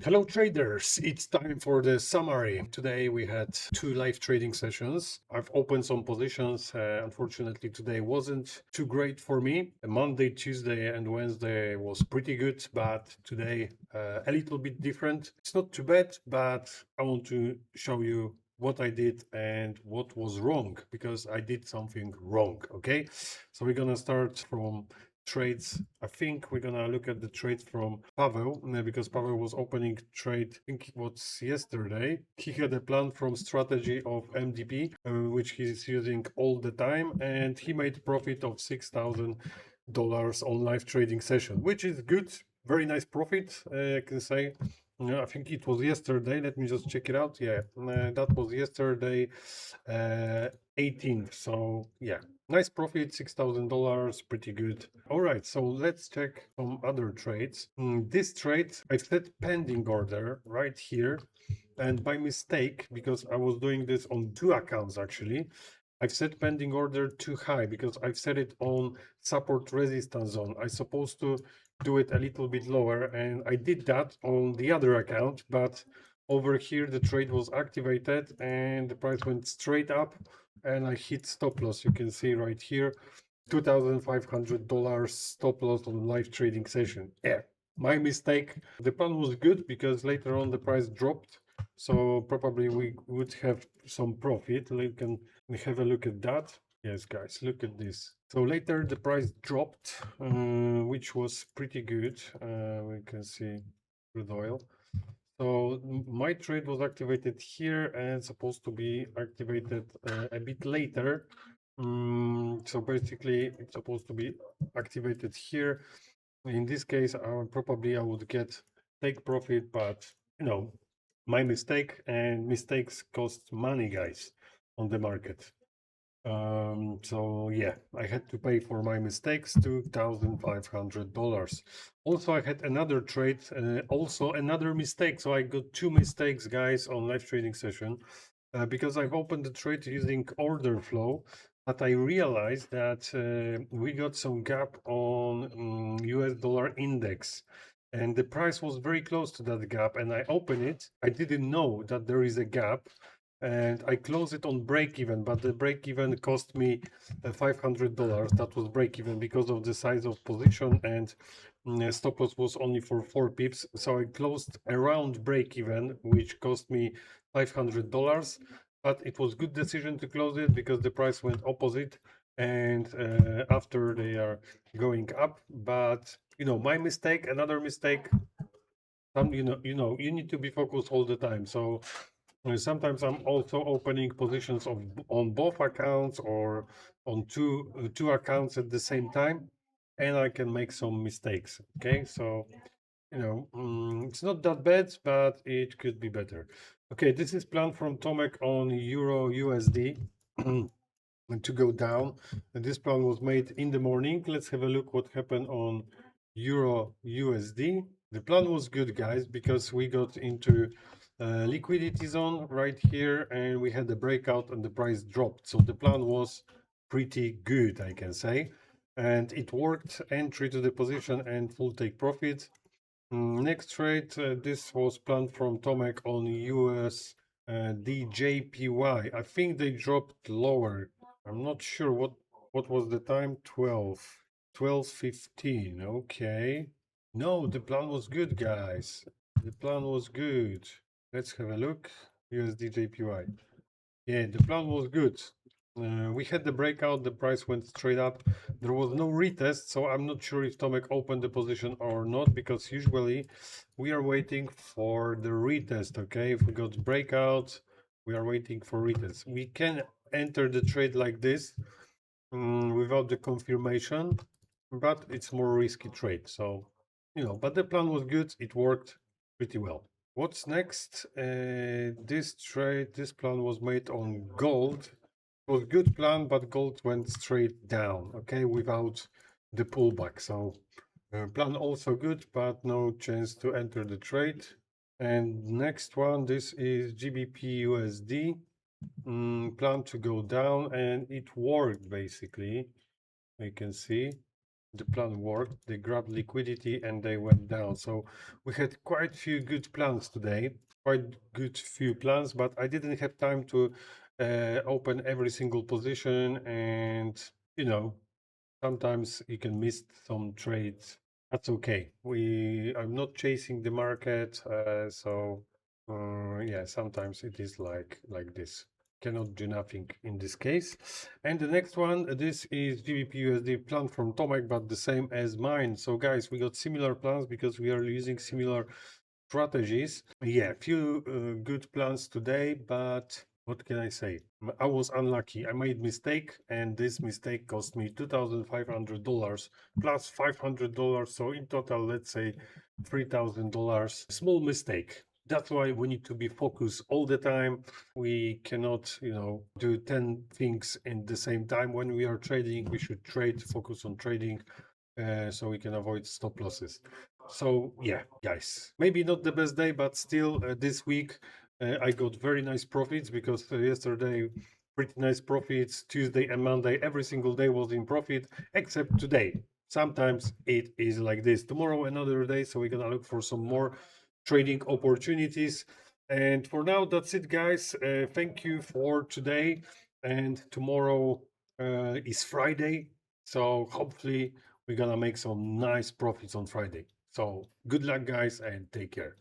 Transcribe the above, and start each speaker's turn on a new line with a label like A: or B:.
A: Hello traders, it's time for the summary. Today we had 2 live trading sessions. I've opened some positions. Unfortunately today wasn't too great for me. Monday, Tuesday and Wednesday was pretty good, but today a little bit different. It's not too bad, but I want to show you what I did and what was wrong, because I did something wrong. Okay, so we're gonna start from trades. I think we're gonna look at the trades from Pavo, because Pavo was opening trade, I think it was yesterday. He had a plan from strategy of MDP, which he's using all the time, and he made profit of $6,000 on live trading session, which is good. Very nice profit, I can say. I think it was yesterday. Let me just check it out. Yeah, that was yesterday, 18th. So yeah, nice profit, $6,000, pretty good. All right, so let's check some other trades. This trade, I set pending order right here. And by mistake, because I was doing this on 2 accounts actually, I've set pending order too high because I've set it on support resistance zone. I'm supposed to do it a little bit lower, and I did that on the other account, but over here the trade was activated and the price went straight up and I hit stop loss. You can see right here, $2,500 stop loss on live trading session. Yeah, my mistake. The plan was good because later on the price dropped, so probably we would have some profit. We can have a look at that. Yes, guys, look at this. So later the price dropped, which was pretty good. We can see crude oil. So my trade was activated here and supposed to be activated a bit later. So basically it's supposed to be activated here. In this case, probably I would get take profit, but you know, my mistake, and mistakes cost money, guys, on the market. So yeah, I had to pay for my mistakes, $2,500. Also, I had another trade, also another mistake. So I got 2 mistakes, guys, on live trading session, because I've opened the trade using order flow, but I realized that we got some gap on US dollar index. And the price was very close to that gap, and I opened it. I didn't know that there is a gap, and I closed it on break even, but the break even cost me $500. That was break even because of the size of position, and stop loss was only for 4 pips. So I closed around break even, which cost me $500. But it was good decision to close it because the price went opposite, and after they are going up. But you know, my mistake, another mistake. You need to be focused all the time. So sometimes I'm also opening positions on both accounts or on two accounts at the same time, and I can make some mistakes. Okay, so it's not that bad, but it could be better. Okay, this is plan from Tomek on Euro USD to go down. And this plan was made in the morning. Let's have a look what happened on Euro USD. The plan was good, guys, because we got into liquidity zone right here and we had the breakout and the price dropped. So the plan was pretty good, I can say. And it worked. Entry to the position and full take profit. Next trade, this was planned from Tomek on US DJPY. I think they dropped lower. I'm not sure what was the time. 12:15. Okay. No, the plan was good, guys. The plan was good. Let's have a look. USD JPY. Yeah, the plan was good. We had the breakout, the price went straight up. There was no retest, so I'm not sure if Tomek opened the position or not, because usually we are waiting for the retest. Okay, if we got breakout, we are waiting for retest. We can enter the trade like this without the confirmation, but it's more risky trade. So, but the plan was good. It worked pretty well. What's next? This plan was made on gold. It was good plan, but gold went straight down, okay, without the pullback. So plan also good, but no chance to enter the trade. And next one, this is GBP USD. Plan to go down, and it worked basically. You can see the plan worked. They grabbed liquidity and they went down. So we had quite few good plans today, quite good few plans, but I didn't have time to open every single position, and you know, sometimes you can miss some trades. That's okay. I'm not chasing the market, so yeah, sometimes it is like this. Cannot do nothing in this case. And the next one, this is GBP USD plan from Tomek, but the same as mine. So guys, we got similar plans because we are using similar strategies. Yeah, few good plans today, but what can I say? I was unlucky. I made mistake, and this mistake cost me $2,500 plus $500. So in total, let's say $3,000. Small mistake. That's why we need to be focused all the time. We cannot, do 10 things in the same time. When we are trading, we should focus on trading, so we can avoid stop losses. So yeah, guys, maybe not the best day, but still this week I got very nice profits because yesterday pretty nice profits. Tuesday and Monday, every single day was in profit except today. Sometimes it is like this. Tomorrow another day, so we're gonna look for some more trading opportunities. And for now, that's it, guys. Thank you for today. And tomorrow is Friday, so hopefully we're gonna make some nice profits on Friday. So good luck, guys, and take care.